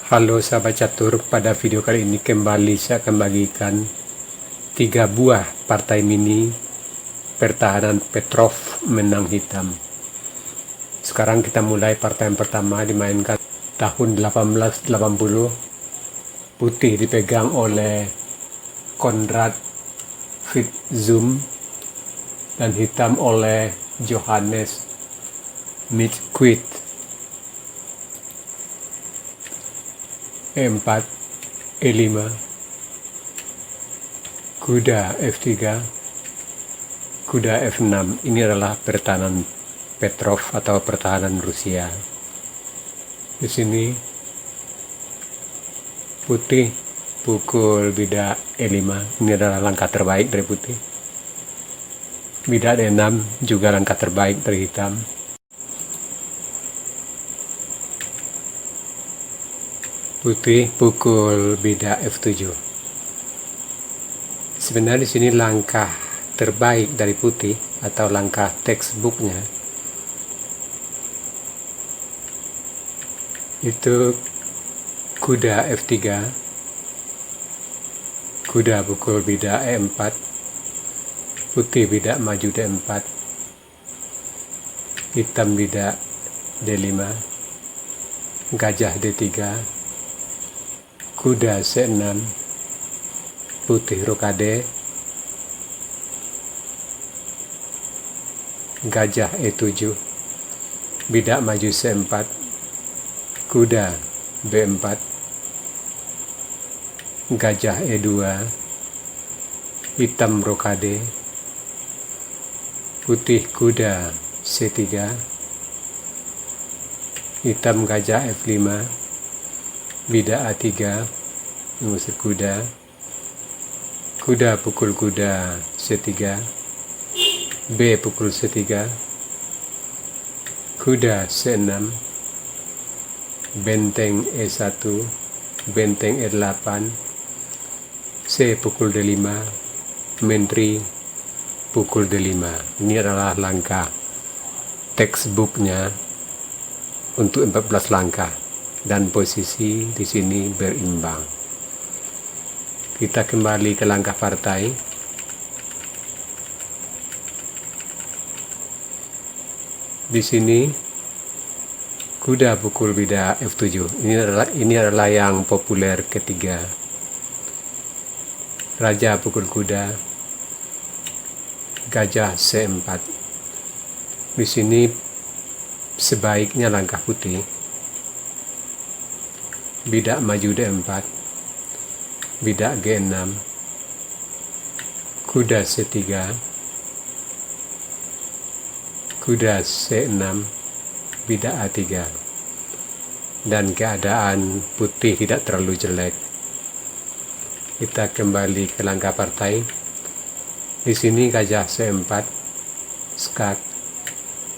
Halo sahabat catur, pada video kali ini kembali saya akan bagikan 3 buah partai mini pertahanan Petrov menang hitam. Sekarang kita mulai partai yang pertama, dimainkan tahun 1880. Putih dipegang oleh Konrad Fitzhugh dan hitam oleh Johannes Midtquist. E4, E5, kuda F3, kuda F6. Ini adalah pertahanan Petrov atau pertahanan Rusia. Di sini putih pukul bidak E5. Ini adalah langkah terbaik dari putih. Bidak D6 juga langkah terbaik dari hitam. Putih pukul bidak F7. Sebenarnya di sini langkah terbaik dari putih atau langkah textbooknya itu kuda F3, kuda pukul bidak E4, putih bidak maju D4, hitam bidak D5, gajah D3, kuda C6, putih rokade, gajah E7, bidak maju C4, kuda B4, gajah E2, hitam rokade, putih kuda C3, hitam gajah F5, bidak A3, mengusir kuda, kuda pukul kuda C3, B pukul C3, kuda C6, benteng E1, benteng E8, C pukul D5, menteri pukul D5. Ini adalah langkah textbooknya untuk 14 langkah. Dan posisi di sini berimbang. Kita kembali ke langkah partai. Di sini kuda pukul bidak F7. Ini adalah yang populer ketiga. Raja pukul kuda, gajah C4. Di sini sebaiknya langkah putih. Bidak maju D4, bidak G6, kuda C3, kuda C6, bidak A3. Dan keadaan putih tidak terlalu jelek. Kita kembali ke langkah partai. Di sini gajah C4, skak,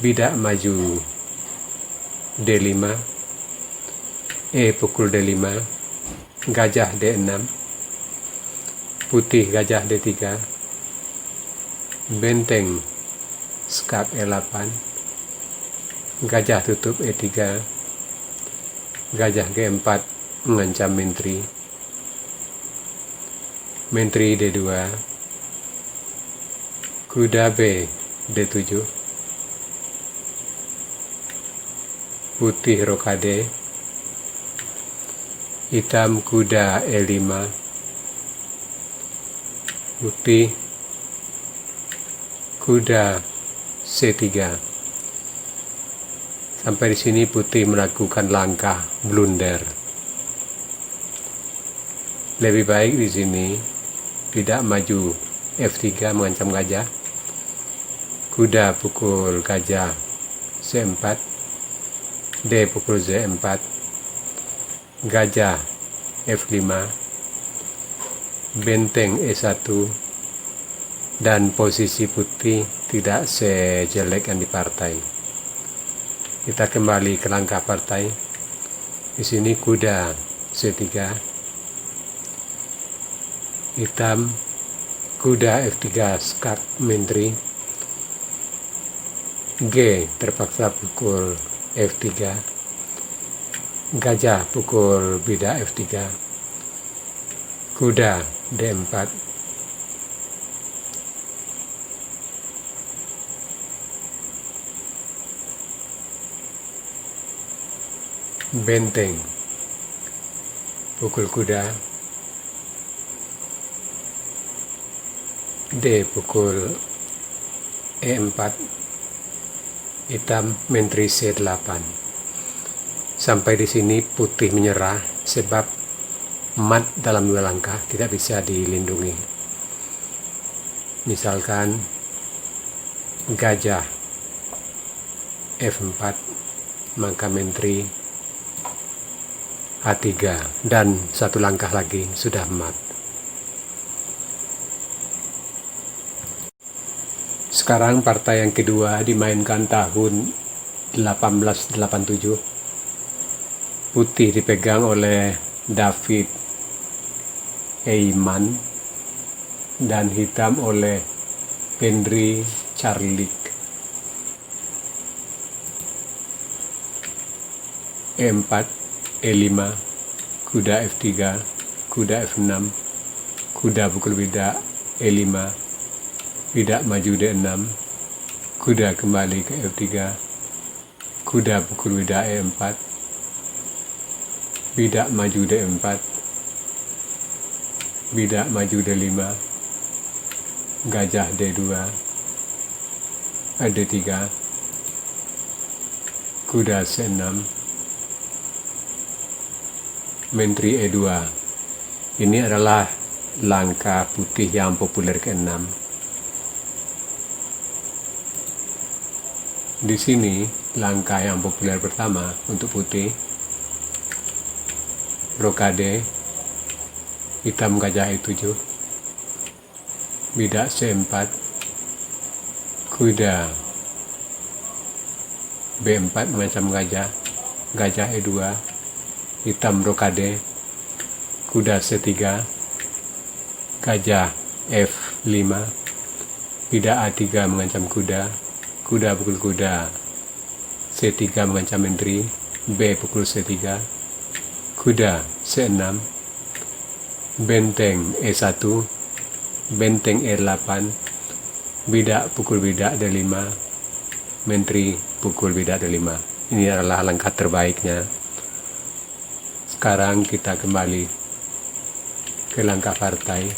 bidak maju D5, E pukul D5, gajah D6, putih gajah D3, benteng skak E8, gajah tutup E3, gajah G4 mengancam menteri, menteri D2, kuda B D7, putih rokade, hitam kuda E5, putih kuda C3. Sampai di sini putih melakukan langkah blunder. Lebih baik di sini tidak maju F3 mengancam gajah, kuda pukul gajah C4, D pukul Z4, gajah F5, benteng E1, dan posisi putih tidak sejelek yang di partai. Kita kembali ke langkah partai. Di sini kuda C3, hitam, kuda F3 skak menteri, G terpaksa pukul F3, Gajah pukul bidak F3, kuda D4, benteng pukul kuda, D pukul E4, hitam menteri C8. Sampai di sini putih menyerah sebab mat dalam 2 langkah tidak bisa dilindungi. Misalkan gajah F4, maka menteri H3 dan 1 langkah lagi sudah mat. Sekarang partai yang kedua dimainkan tahun 1887. Putih dipegang oleh David Eyman dan hitam oleh Henry Charlick. E4, E5, kuda F3, kuda F6, kuda pukul bidak E5, bidak maju D6, kuda kembali ke F3, kuda pukul bidak E4, bidak maju D4, bidak maju D5, gajah D2, D3, kuda C6, menteri E2. Ini adalah langkah putih yang populer ke-6. Di sini langkah yang populer pertama untuk putih, rokade, hitam gajah E7, bidak C4, kuda B4 mengancam gajah, gajah E2, hitam rokade, kuda C3, gajah F5, bidak A3 mengancam kuda, kuda pukul kuda, C3 mengancam menteri, B pukul C3, kuda C6, benteng E1, benteng E8, bidak pukul bidak D5, menteri pukul bidak D5. Ini adalah langkah terbaiknya. Sekarang kita kembali ke langkah partai.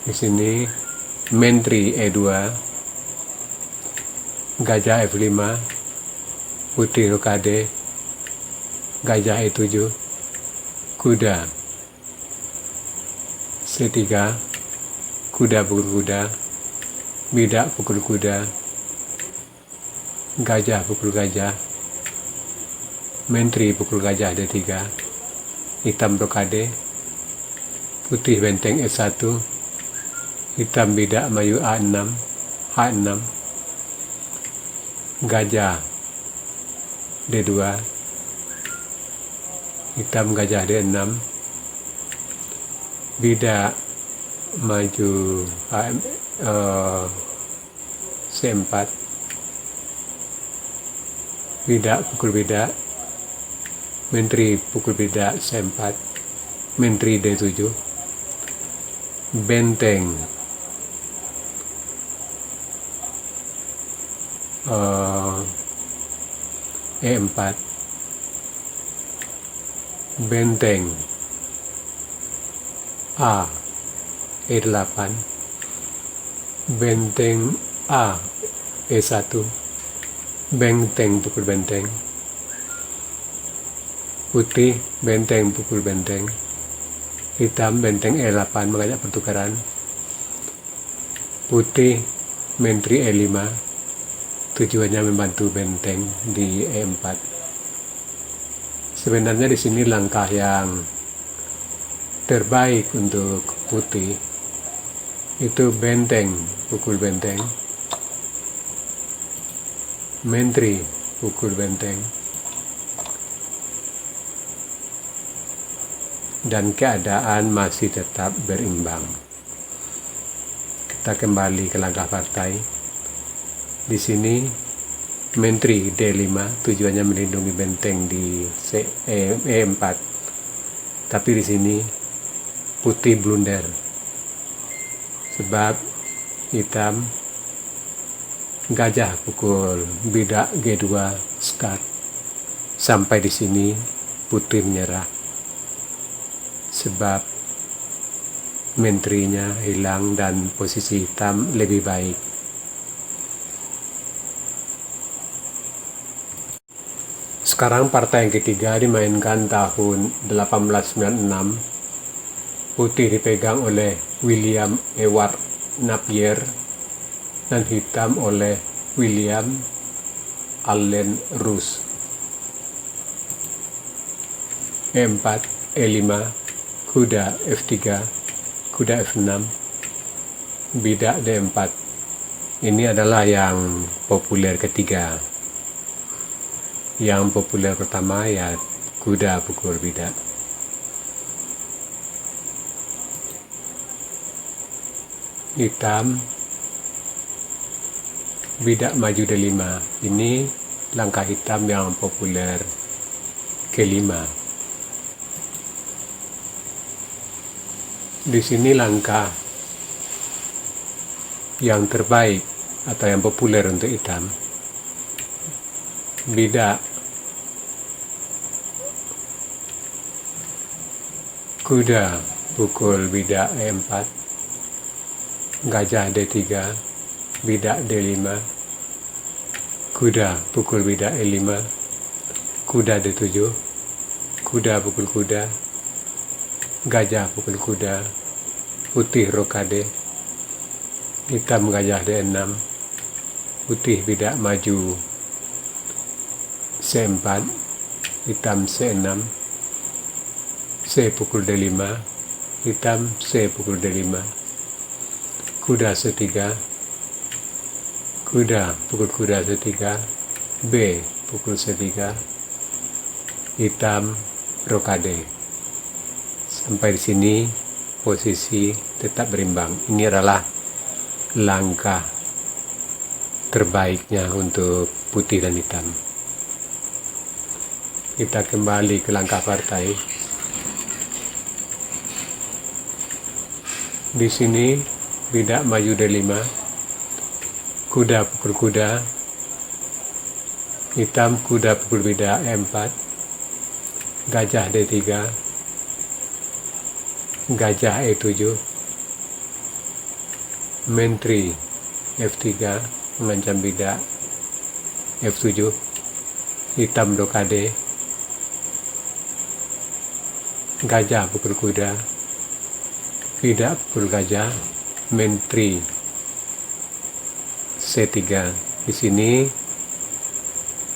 Di sini menteri E2, gajah F5, putih rokade, gajah E7, kuda C3, kuda pukul kuda, bidak pukul kuda, gajah pukul gajah, menteri pukul gajah D3, hitam rokade, putih benteng S1, hitam bidak maju A6, H6, gajah D2, hitam gajah D6, bidak maju C4, bidak pukul bidak, menteri pukul bidak C4, menteri D7, benteng E4, benteng A E8, benteng A E1, benteng pukul benteng, putih benteng pukul benteng, hitam benteng E8 mengajak pertukaran, putih menteri E5, tujuannya membantu benteng di E4. Sebenarnya di sini langkah yang terbaik untuk putih itu benteng pukul benteng, menteri pukul benteng, dan keadaan masih tetap berimbang. Kita kembali ke langkah partai. Di sini Menteri D5, tujuannya melindungi benteng di E4. Tapi di sini putih blunder, sebab hitam gajah pukul bidak G2 skat. Sampai di sini putih menyerah, sebab menterinya hilang dan posisi hitam lebih baik. Sekarang partai yang ketiga dimainkan tahun 1896. Putih dipegang oleh William Ewart Napier dan hitam oleh William Allen Roos. E4, E5, kuda F3, kuda F6, bidak D4. Ini adalah yang populer ketiga. Yang populer pertama ya kuda pukul bidak. Hitam, bidak maju D5. Ini langkah hitam yang populer kelima. Di sini langkah yang terbaik atau yang populer untuk hitam. Bidak, kuda pukul bidak E4, gajah D3, bidak D5, kuda pukul bidak E5, kuda D7, kuda pukul kuda, gajah pukul kuda, putih rokade, hitam gajah D6, putih bidak maju C4, hitam C6, C pukul D5, hitam C pukul D5, kuda C3, kuda pukul kuda C3, B pukul C3, hitam rokade. Sampai di sini posisi tetap berimbang. Ini adalah langkah terbaiknya untuk putih dan hitam. Kita kembali ke langkah partai. Di sini bidak maju D5, kuda pukul kuda, hitam kuda pukul bidak E4, gajah D3, gajah E7, menteri F3 mengancam bidak F7, hitam rokade, gajah pukul kuda, bidak pukul gajah, menteri C3. Di sini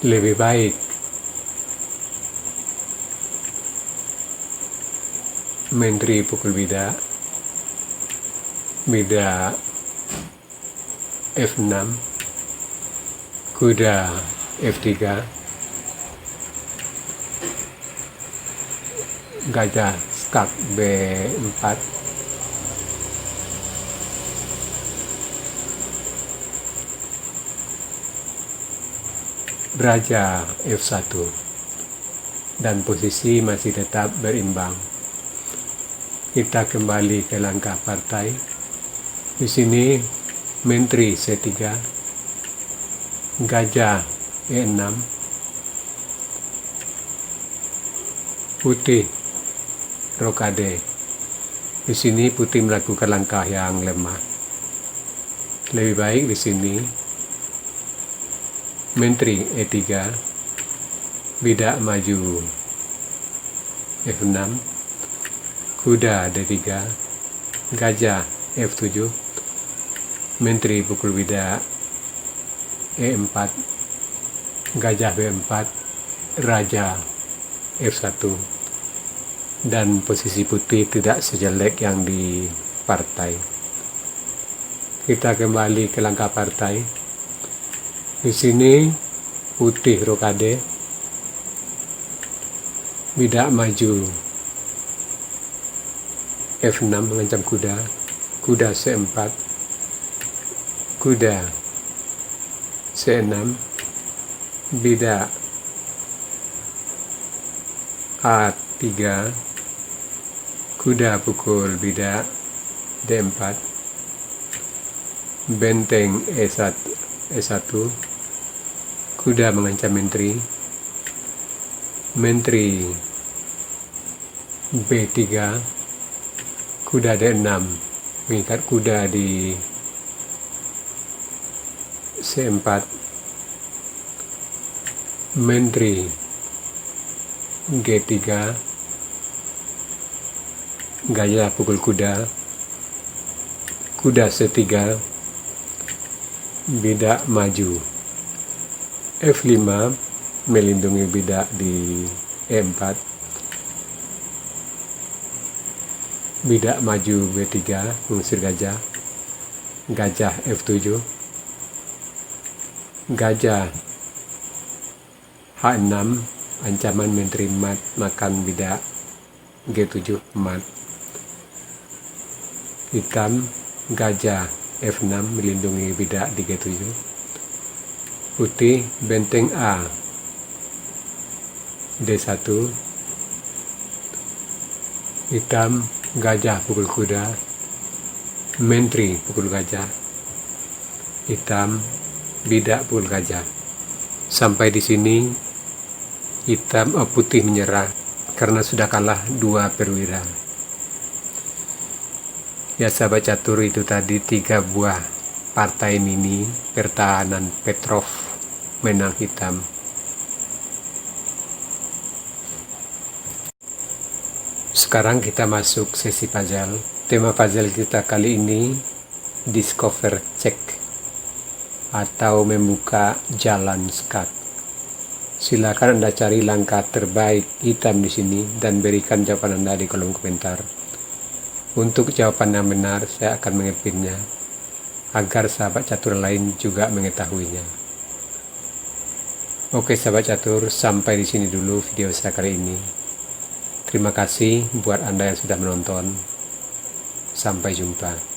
lebih baik menteri pukul bidak, bidak F6, kuda F3, gajah skak B4, raja F1, dan posisi masih tetap berimbang. Kita kembali ke langkah partai. Di sini menteri C3, gajah E6, putih rokade. Di sini putih melakukan langkah yang lemah. Lebih baik di sini menteri E3, bidak maju F6, kuda D3, gajah F7, menteri pukul bidak E4, gajah B4, raja F1, dan posisi putih tidak sejelek yang di partai. Kita kembali ke langkah partai. Di sini putih rokade, bidak maju F6 mengancam kuda, kuda C4, kuda C6, bidak A3, kuda pukul bidak D4, benteng E1, kuda mengancam menteri, menteri B3, kuda D6, mengikat kuda di C4, menteri G3, gajah pukul kuda, kuda C3, bidak maju, F5 melindungi bidak di E4, bidak maju B3 mengusir gajah, gajah F7, gajah H6 ancaman menteri mat makan bidak G7 mat, hitam gajah F6 melindungi bidak di G7, putih benteng A D1, hitam gajah pukul kuda, menteri pukul gajah, hitam bidak pukul gajah. Sampai di sini putih menyerah karena sudah kalah 2 perwira. Ya sahabat catur, itu tadi 3 buah partai mini pertahanan Petrov menang hitam. Sekarang kita masuk sesi puzzle. Tema puzzle kita kali ini discover check atau membuka jalan skat. Silakan Anda cari langkah terbaik hitam di sini dan berikan jawaban Anda di kolom komentar. Untuk jawaban yang benar, saya akan mengepinnya agar sahabat catur lain juga mengetahuinya. Oke sahabat catur, sampai di sini dulu video saya kali ini. Terima kasih buat Anda yang sudah menonton. Sampai jumpa.